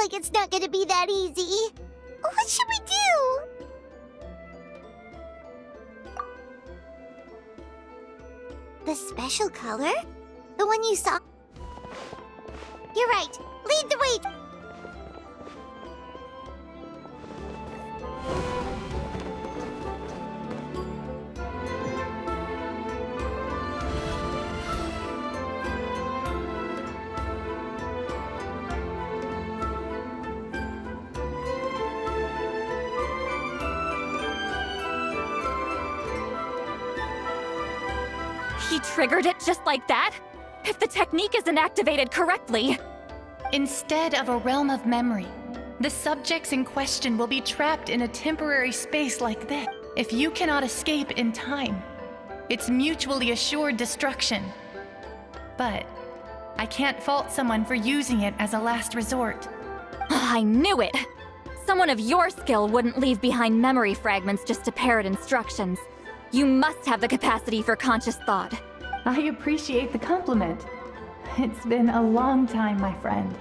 like it's not gonna be that easy. What should we do? The special color? The one you saw? You're right. Lead the way. He triggered it just like that? If the technique isn't activated correctly... Instead of a realm of memory, the subjects in question will be trapped in a temporary space like this. If you cannot escape in time, it's mutually assured destruction. But I can't fault someone for using it as a last resort. I knew it! Someone of your skill wouldn't leave behind memory fragments just to parrot instructions. You must have the capacity for conscious thought. I appreciate the compliment. It's been a long time, my friend.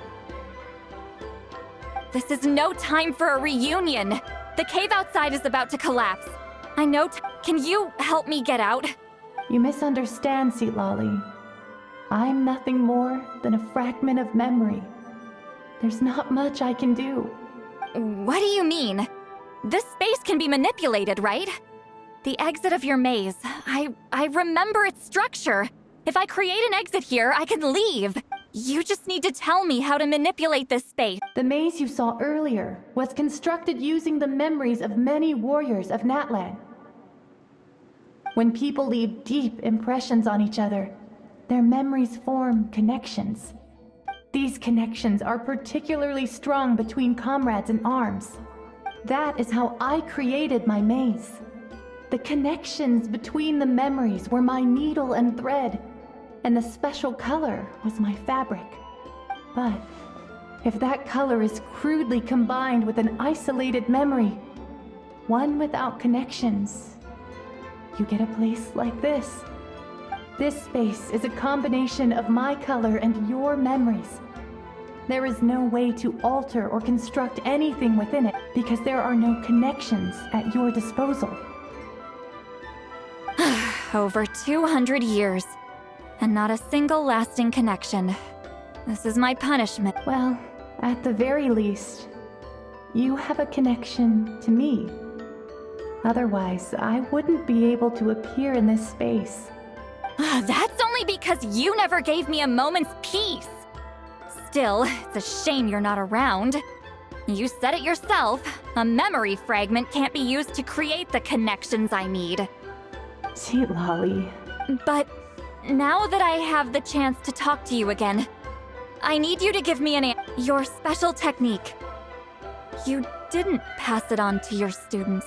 This is no time for a reunion. The cave outside is about to collapse. I know. Can you help me get out? You misunderstand, Citzlali. I'm nothing more than a fragment of memory. There's not much I can do. What do you mean? This space can be manipulated, right? The exit of your maze. I remember its structure. If I create an exit here, I can leave. You just need to tell me how to manipulate this space. The maze you saw earlier was constructed using the memories of many warriors of Natlan. When people leave deep impressions on each other, their memories form connections. These connections are particularly strong between comrades in arms. That is how I created my maze. The connections between the memories were my needle and thread, and the special color was my fabric. But if that color is crudely combined with an isolated memory, one without connections, you get a place like this. This space is a combination of my color and your memories. There is no way to alter or construct anything within it because there are no connections at your disposal. Over 200 years, and not a single lasting connection. This is my punishment. Well, at the very least, you have a connection to me. Otherwise, I wouldn't be able to appear in this space. That's only because you never gave me a moment's peace. Still, it's a shame you're not around. You said it yourself. A memory fragment can't be used to create the connections I need. Citzlali. But now that I have the chance to talk to you again, I need you to give me your special technique. You didn't pass it on to your students.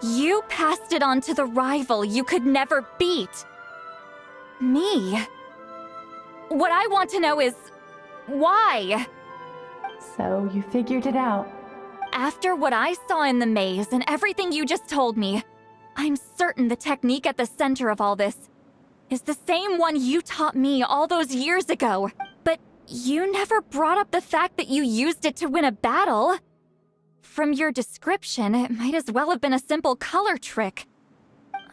You passed it on to the rival you could never beat. Me. What I want to know is, why? So you figured it out. After what I saw in the maze and everything you just told me, I'm certain the technique at the center of all this is the same one you taught me all those years ago. But you never brought up the fact that you used it to win a battle. From your description, it might as well have been a simple color trick.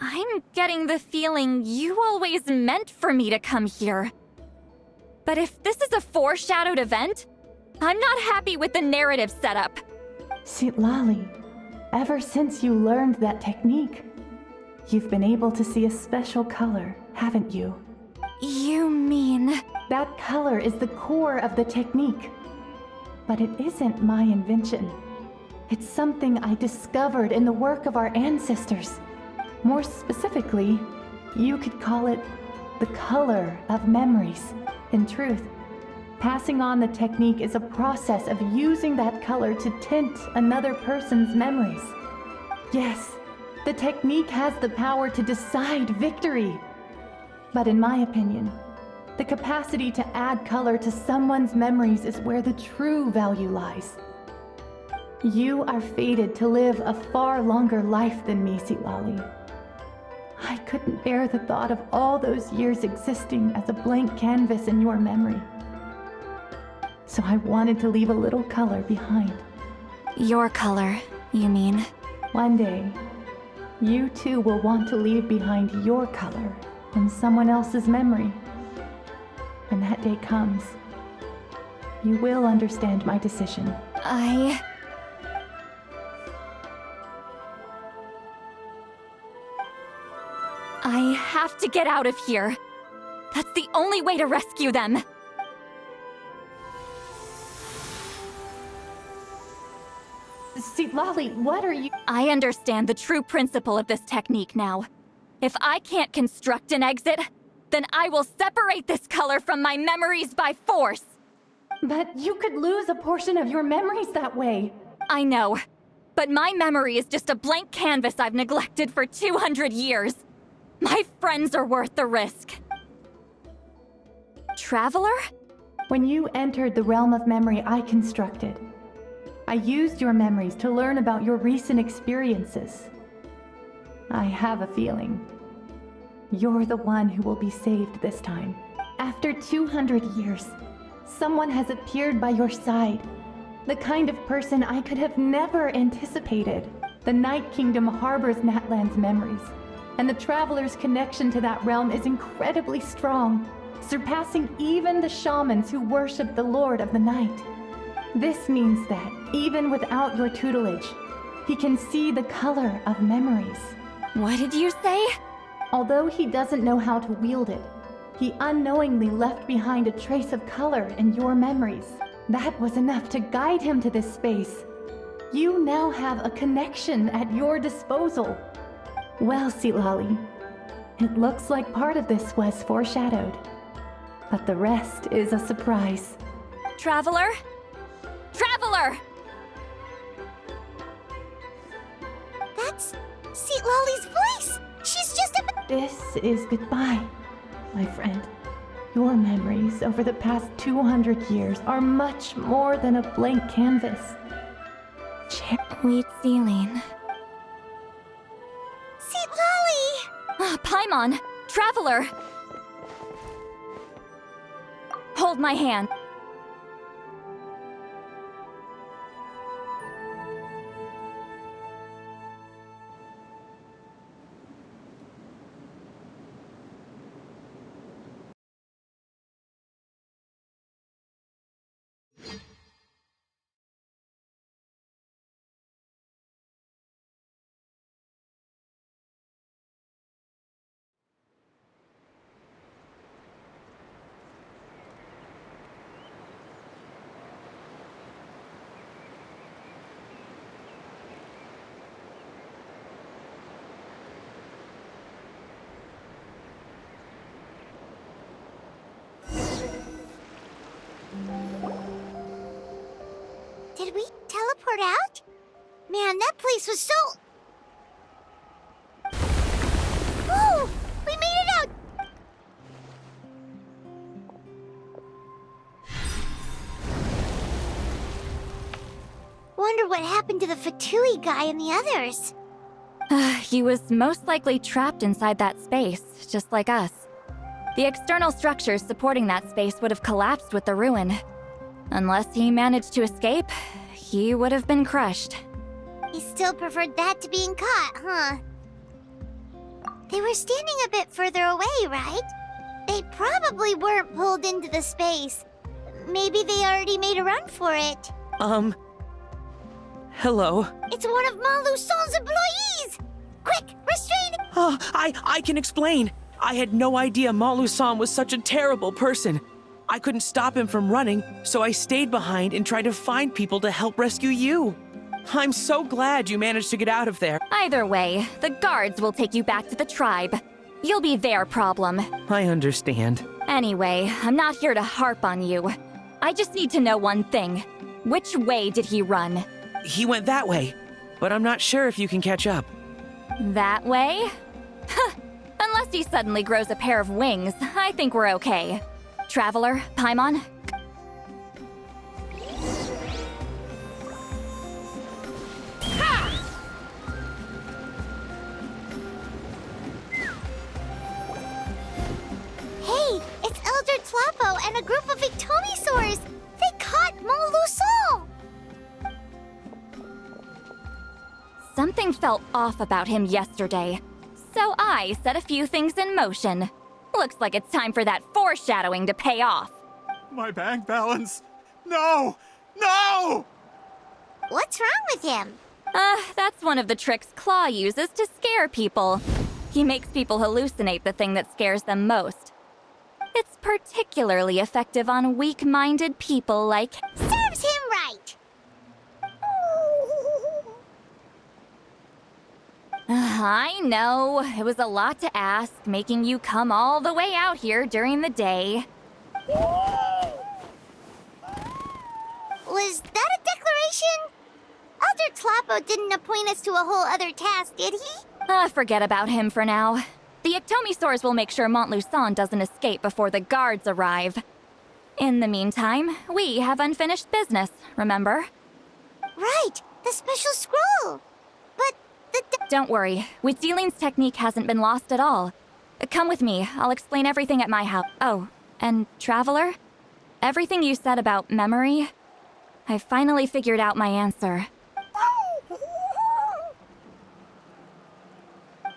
I'm getting the feeling you always meant for me to come here. But if this is a foreshadowed event, I'm not happy with the narrative setup. Citzlali, ever since you learned that technique, you've been able to see a special color, haven't you? You mean... That color is the core of the technique. But it isn't my invention. It's something I discovered in the work of our ancestors. More specifically, you could call it the color of memories. In truth, passing on the technique is a process of using that color to tint another person's memories. Yes, the technique has the power to decide victory. But in my opinion, the capacity to add color to someone's memories is where the true value lies. You are fated to live a far longer life than me, Citzlali. I couldn't bear the thought of all those years existing as a blank canvas in your memory. So so I wanted to leave a little color behind. Your color, you mean? One day, you too will want to leave behind your color in someone else's memory. When that day comes, you will understand my decision. I have to get out of here. That's the only way to rescue them. Citzlali, what are you— I understand the true principle of this technique now. If I can't construct an exit, then I will separate this color from my memories by force. But you could lose a portion of your memories that way. I know, but my memory is just a blank canvas I've neglected for 200 years. My friends are worth the risk. Traveler? When you entered the realm of memory I constructed, I used your memories to learn about your recent experiences. I have a feeling you're the one who will be saved this time. After 200 years, someone has appeared by your side. The kind of person I could have never anticipated. The Night Kingdom harbors Natlan's memories, and the Traveler's connection to that realm is incredibly strong, surpassing even the shamans who worship the Lord of the Night. This means that, even without your tutelage, he can see the color of memories. What did you say? Although he doesn't know how to wield it, he unknowingly left behind a trace of color in your memories. That was enough to guide him to this space. You now have a connection at your disposal. Well, Citzlali, it looks like part of this was foreshadowed, but the rest is a surprise. Traveler? Traveler! That's Citzlali's voice! She's just a— This is goodbye, my friend. Your memories over the past 200 years are much more than a blank canvas. Wheat ceiling. Citzlali! Paimon! Traveler! Hold my hand. Did we teleport out? Man, that place was so— Whoa! We made it out! Wonder what happened to the Fatui guy and the others. He was most likely trapped inside that space, just like us. The external structures supporting that space would have collapsed with the ruin. Unless he managed to escape, he would have been crushed. He still preferred that to being caught, huh? They were standing a bit further away, right? They probably weren't pulled into the space. Maybe they already made a run for it. Hello? It's one of Maluson's employees! Quick, restrain— Oh, I can explain. I had no idea Malusan was such a terrible person. I couldn't stop him from running, so I stayed behind and tried to find people to help rescue you. I'm so glad you managed to get out of there. Either way, the guards will take you back to the tribe. You'll be their problem. I understand. Anyway, I'm not here to harp on you. I just need to know one thing. Which way did he run? He went that way, but I'm not sure if you can catch up. That way? Huh. Unless he suddenly grows a pair of wings, I think we're okay. Traveler, Paimon? Hey, it's Elder Tlapo and a group of Victomisaurs! They caught Montluçon! Something felt off about him yesterday, so I set a few things in motion. Looks like it's time for that foreshadowing to pay off. My bank balance! No! No! What's wrong with him? That's one of the tricks Claw uses to scare people. He makes people hallucinate the thing that scares them most. It's particularly effective on weak-minded people like... Serves him right! I know, it was a lot to ask, making you come all the way out here during the day. Was that a declaration? Elder Tlappo didn't appoint us to a whole other task, did he? Forget about him for now. The Ectomisaurs will make sure Montluçon doesn't escape before the guards arrive. In the meantime, we have unfinished business, remember? Right, the special scroll. But the... Don't worry, Citzlali's technique hasn't been lost at all. Come with me, I'll explain everything at my house. Oh, and Traveler? Everything you said about memory, I finally figured out my answer.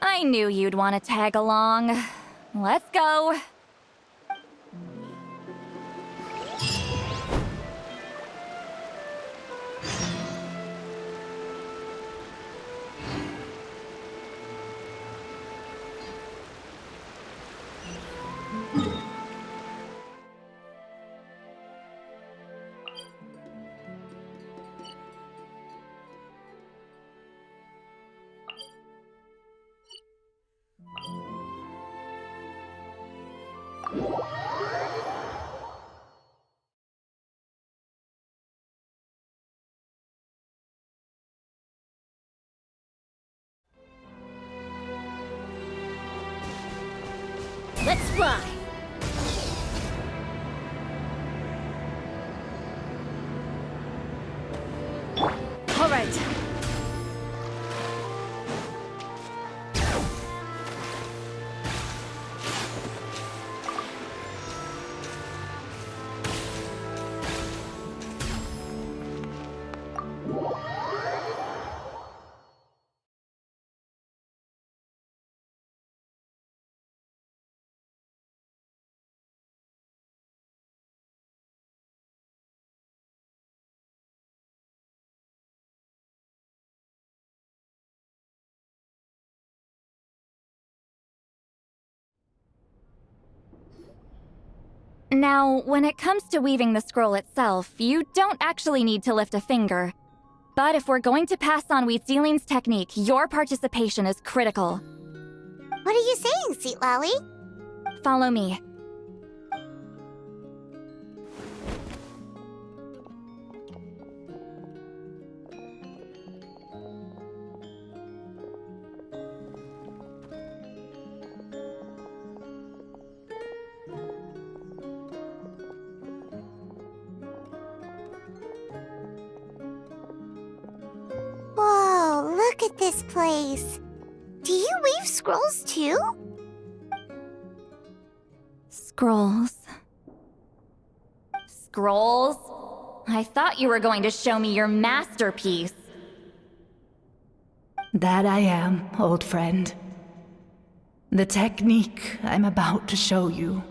I knew you'd want to tag along. Let's go. Let's fly! All right. Now, when it comes to weaving the scroll itself, you don't actually need to lift a finger. But if we're going to pass on Citzlali's technique, your participation is critical. What are you saying, Citzlali? Follow me. Whoa, look at this place. Do you weave scrolls too? Scrolls. Scrolls? I thought you were going to show me your masterpiece. That I am, old friend. The technique I'm about to show you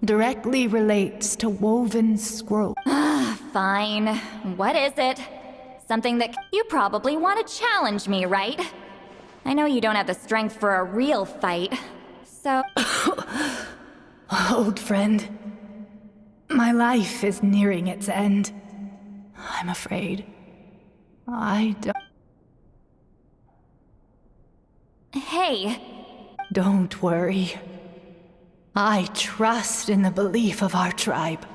directly relates to woven scroll. Fine. What is it? Something that you probably want to challenge me, right? I know you don't have the strength for a real fight, so... Old friend, my life is nearing its end. I'm afraid. I don't... Hey. Don't worry. I trust in the belief of our tribe.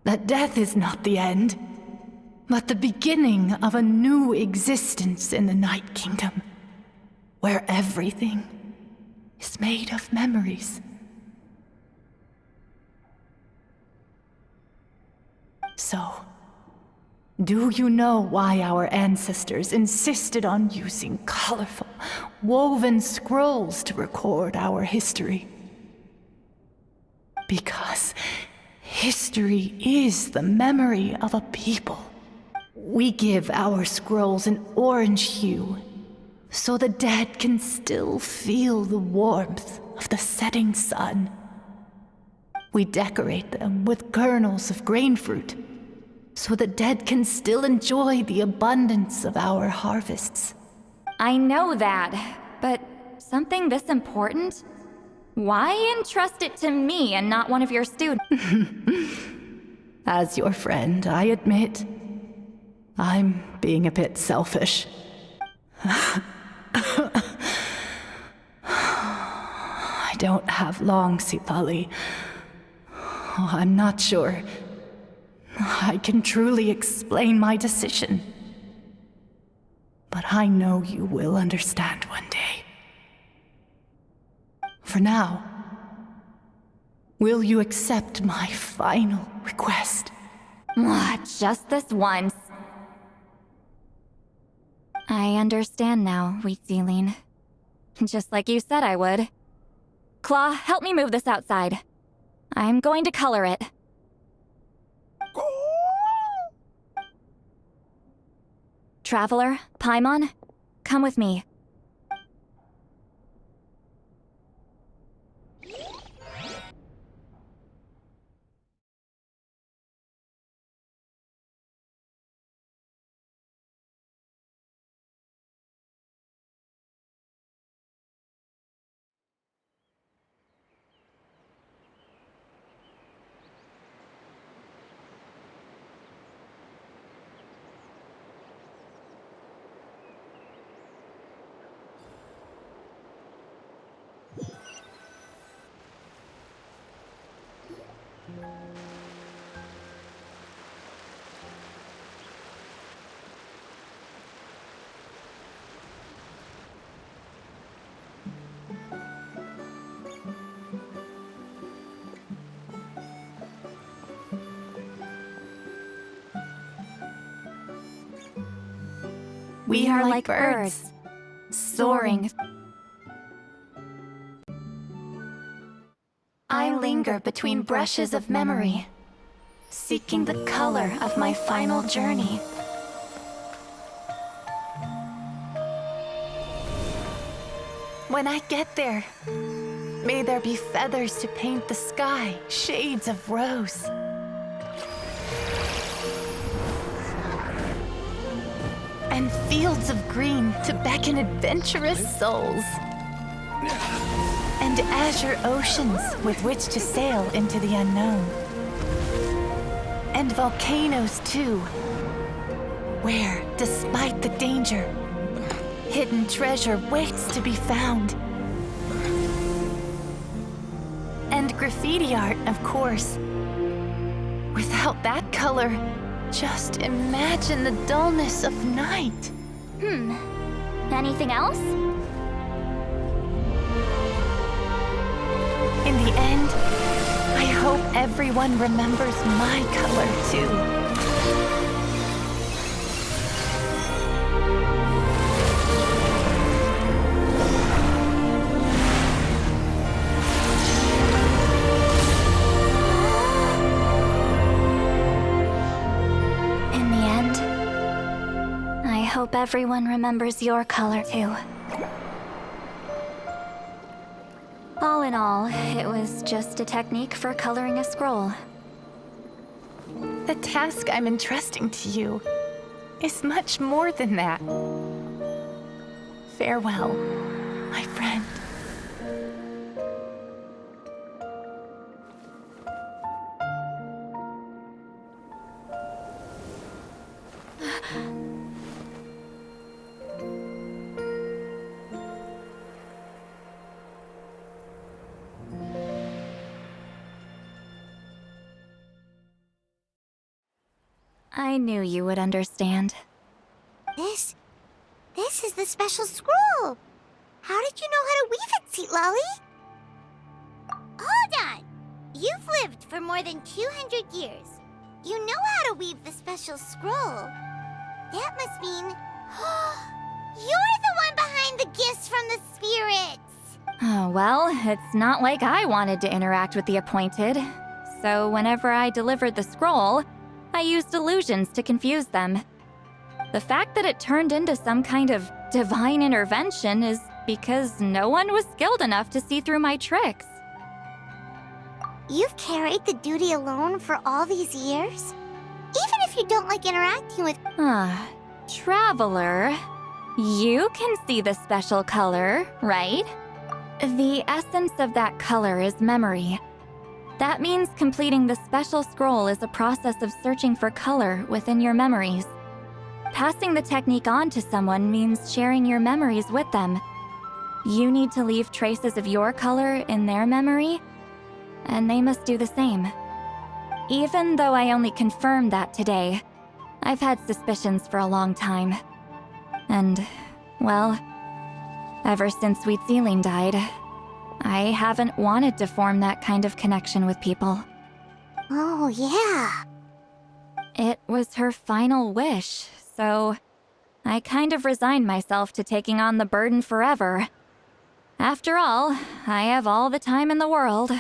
That death is not the end, but the beginning of a new existence in the Night Kingdom, where everything is made of memories. So, do you know why our ancestors insisted on using colorful, woven scrolls to record our history? Because History is the memory of a people. We give our scrolls an orange hue, so the dead can still feel the warmth of the setting sun. We decorate them with kernels of grain fruit, so the dead can still enjoy the abundance of our harvests. I know that, but something this important? Why entrust it to me and not one of your students? As your friend, I admit, I'm being a bit selfish. I don't have long, Citzlali. I'm not sure I can truly explain my decision. But I know you will understand one day. For now, will you accept my final request? Just this once. I understand now, Citzlali. Just like you said I would. Claw, help me move this outside. I'm going to color it. Traveler, Paimon, come with me. We are like birds, soaring. I linger between brushes of memory, seeking the color of my final journey. When I get there, may there be feathers to paint the sky, shades of rose. And fields of green to beckon adventurous souls. And azure oceans with which to sail into the unknown. And volcanoes too, where, despite the danger, hidden treasure waits to be found. And graffiti art, of course. Without that color, just imagine the dullness of night. Anything else? In the end, I hope everyone remembers my color too. In the end, I hope everyone remembers your color too. All in all, it was just a technique for coloring a scroll. The task I'm entrusting to you is much more than that. Farewell, my friend. I knew you would understand. This is the special scroll. How did you know how to weave it, Citzlali? Hold on. You've lived for more than 200 years. You know how to weave the special scroll. That must mean you're the one behind the gifts from the spirits. Oh, well, it's not like I wanted to interact with the appointed. so whenever I delivered the scroll, I used illusions to confuse them. The fact that it turned into some kind of divine intervention is because no one was skilled enough to see through my tricks. You've carried the duty alone for all these years? Even if you don't like interacting with... Traveler, you can see the special color, right? The essence of that color is memory. That means completing the special scroll is a process of searching for color within your memories. Passing the technique on to someone means sharing your memories with them. You need to leave traces of your color in their memory, and they must do the same. Even though I only confirmed that today, I've had suspicions for a long time. And, well, ever since Sweet Celine died, I haven't wanted to form that kind of connection with people. Oh, yeah. It was her final wish, so I kind of resigned myself to taking on the burden forever. After all, I have all the time in the world.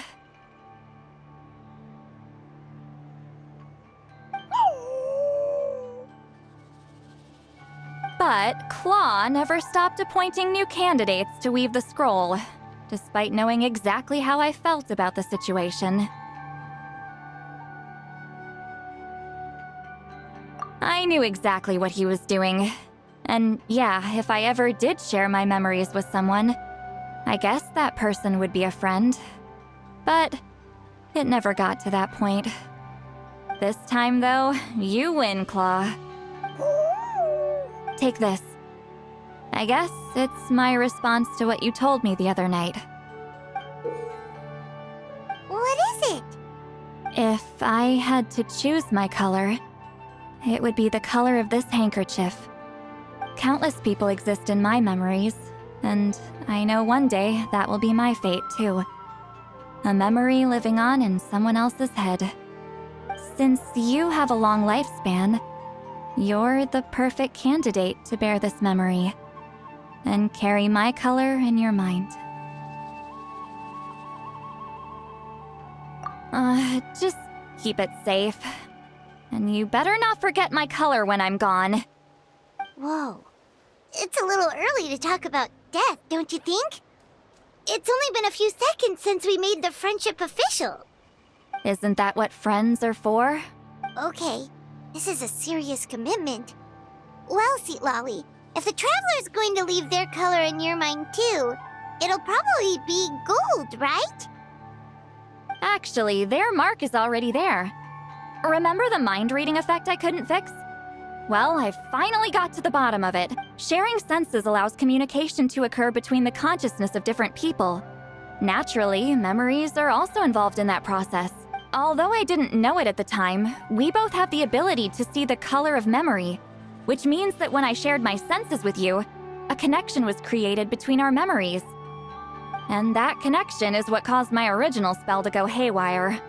But Claw never stopped appointing new candidates to weave the scroll, despite knowing exactly how I felt about the situation. I knew exactly what he was doing. And yeah, if I ever did share my memories with someone, I guess that person would be a friend. But it never got to that point. This time, though, you win, Claw. Take this. I guess it's my response to what you told me the other night. What is it? If I had to choose my color, it would be the color of this handkerchief. Countless people exist in my memories, and I know one day that will be my fate, too. A memory living on in someone else's head. Since you have a long lifespan, you're the perfect candidate to bear this memory and carry my color in your mind. Just keep it safe. And you better not forget my color when I'm gone. Whoa. It's a little early to talk about death, don't you think? It's only been a few seconds since we made the friendship official. Isn't that what friends are for? Okay, this is a serious commitment. Well, Citzlali, if the Traveler's going to leave their color in your mind too, it'll probably be gold, right? Actually, their mark is already there. Remember the mind reading effect I couldn't fix? Well, I finally got to the bottom of it. Sharing senses allows communication to occur between the consciousness of different people. Naturally, memories are also involved in that process. Although I didn't know it at the time, we both have the ability to see the color of memory, which means that when I shared my senses with you, a connection was created between our memories. And that connection is what caused my original spell to go haywire.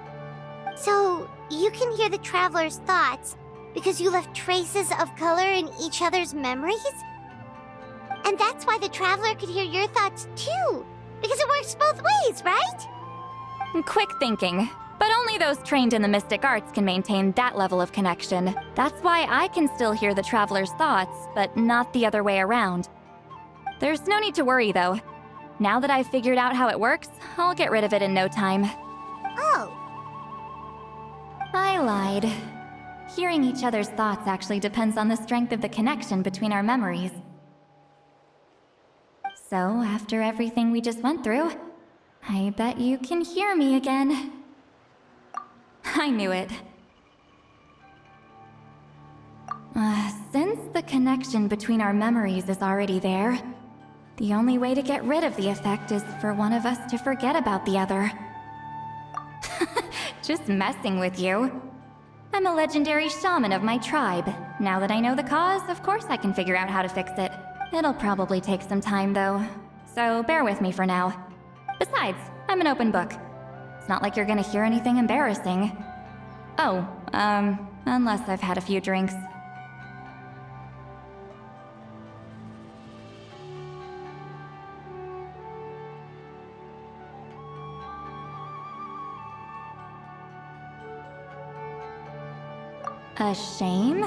So, you can hear the Traveler's thoughts because you left traces of color in each other's memories? And that's why the Traveler could hear your thoughts too, because it works both ways, right? Quick thinking. But only those trained in the mystic arts can maintain that level of connection. That's why I can still hear the Traveler's thoughts, but not the other way around. There's no need to worry, though. Now that I've figured out how it works, I'll get rid of it in no time. Oh. I lied. Hearing each other's thoughts actually depends on the strength of the connection between our memories. So, after everything we just went through, I bet you can hear me again. I knew it. Since the connection between our memories is already there, the only way to get rid of the effect is for one of us to forget about the other. Just messing with you. I'm a legendary shaman of my tribe. Now that I know the cause, of course I can figure out how to fix it. It'll probably take some time, though. So bear with me for now. Besides, I'm an open book. It's not like you're gonna hear anything embarrassing. Oh, unless I've had a few drinks. A shame?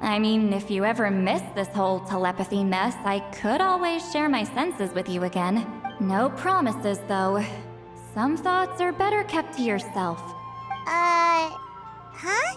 I mean, if you ever miss this whole telepathy mess, I could always share my senses with you again. No promises, though. Some thoughts are better kept to yourself. Huh?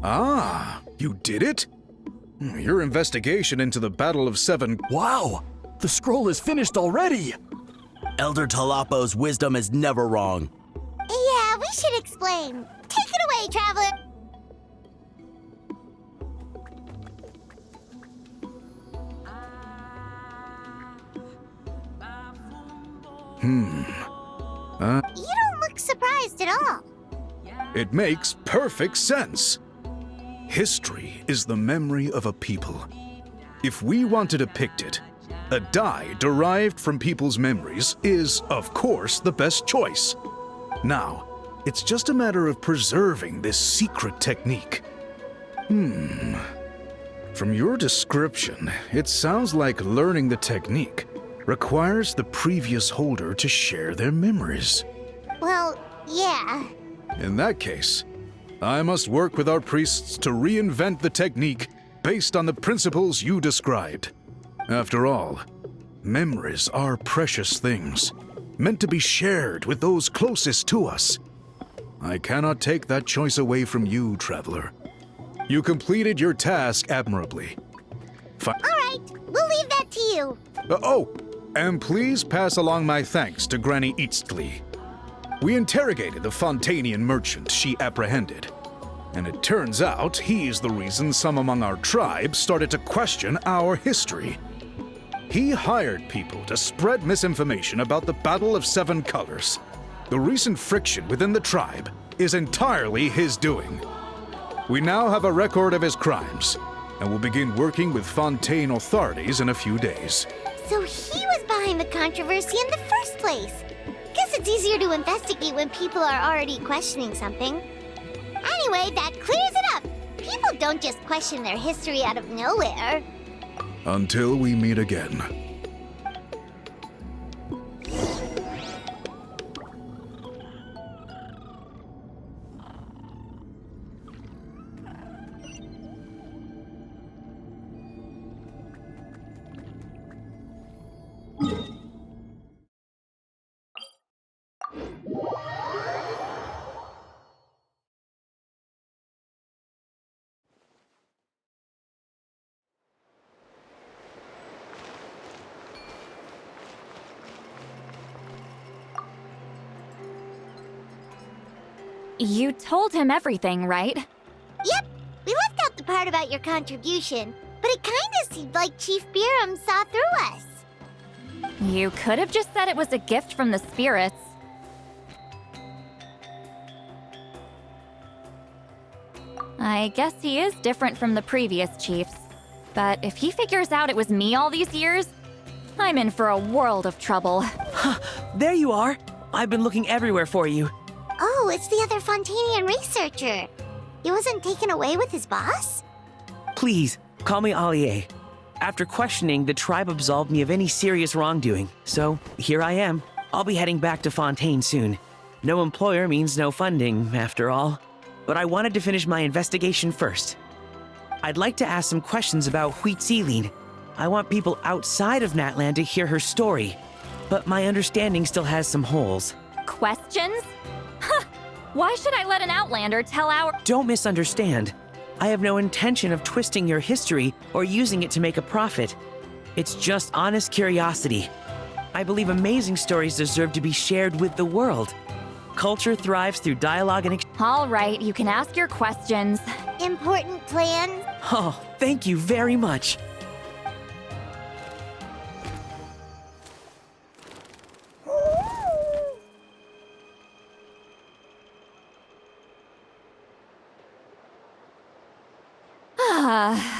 Ah, you did it? Your investigation into the Battle of Seven... Wow! The scroll is finished already! Elder Talapo's wisdom is never wrong. Yeah, we should explain. Take it away, Traveler. You don't look surprised at all. It makes perfect sense. History is the memory of a people. If we want to depict it, a die derived from people's memories is, of course, the best choice. Now, it's just a matter of preserving this secret technique. From your description, it sounds like learning the technique requires the previous holder to share their memories. Well, yeah. In that case, I must work with our priests to reinvent the technique based on the principles you described. After all, memories are precious things, meant to be shared with those closest to us. I cannot take that choice away from you, Traveler. You completed your task admirably. All right, we'll leave that to you. And please pass along my thanks to Granny Citzlali. We interrogated the Fontanian merchant she apprehended, and it turns out he's the reason some among our tribe started to question our history. He hired people to spread misinformation about the Battle of Seven Colors. The recent friction within the tribe is entirely his doing. We now have a record of his crimes, and will begin working with Fontaine authorities in a few days. So he was behind the controversy in the first place. Guess it's easier to investigate when people are already questioning something. Anyway, that clears it up. People don't just question their history out of nowhere. Until we meet again. You told him everything, right? Yep, we left out the part about your contribution, but it kinda seemed like Chief Biram saw through us. You could have just said it was a gift from the spirits. I guess he is different from the previous chiefs. But if he figures out it was me all these years, I'm in for a world of trouble. There you are. I've been looking everywhere for you. Oh, it's the other Fontanian researcher. He wasn't taken away with his boss? Please, call me Allier. After questioning, the tribe absolved me of any serious wrongdoing, so here I am. I'll be heading back to Fontaine soon. No employer means no funding, after all. But I wanted to finish my investigation first. I'd like to ask some questions about Citzlali. I want people outside of Natland to hear her story, but my understanding still has some holes. Questions? Huh! Why should I let an Outlander tell our— Don't misunderstand. I have no intention of twisting your history or using it to make a profit. It's just honest curiosity. I believe amazing stories deserve to be shared with the world. Culture thrives through dialogue and All right, you can ask your questions. Important plans? Oh, thank you very much.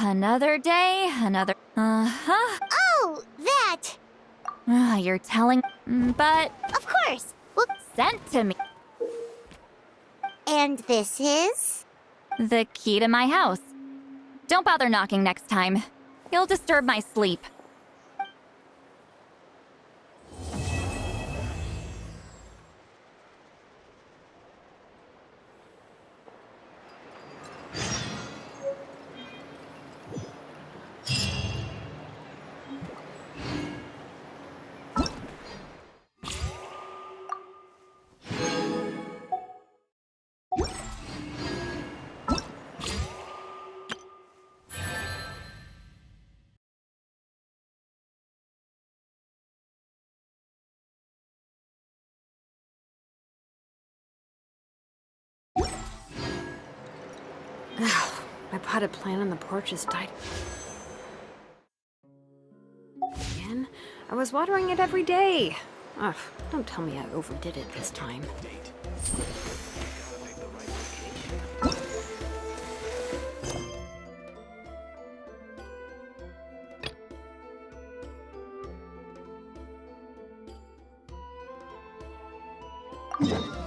Another day, another— Uh-huh. Oh, that! You're telling— But Of course! Well, sent to me and this is? the key to my house. Don't bother knocking next time. You'll disturb my sleep. My potted plant on the porch has died. Again? I was watering it every day. Ugh, don't tell me I overdid it this time. Hmm.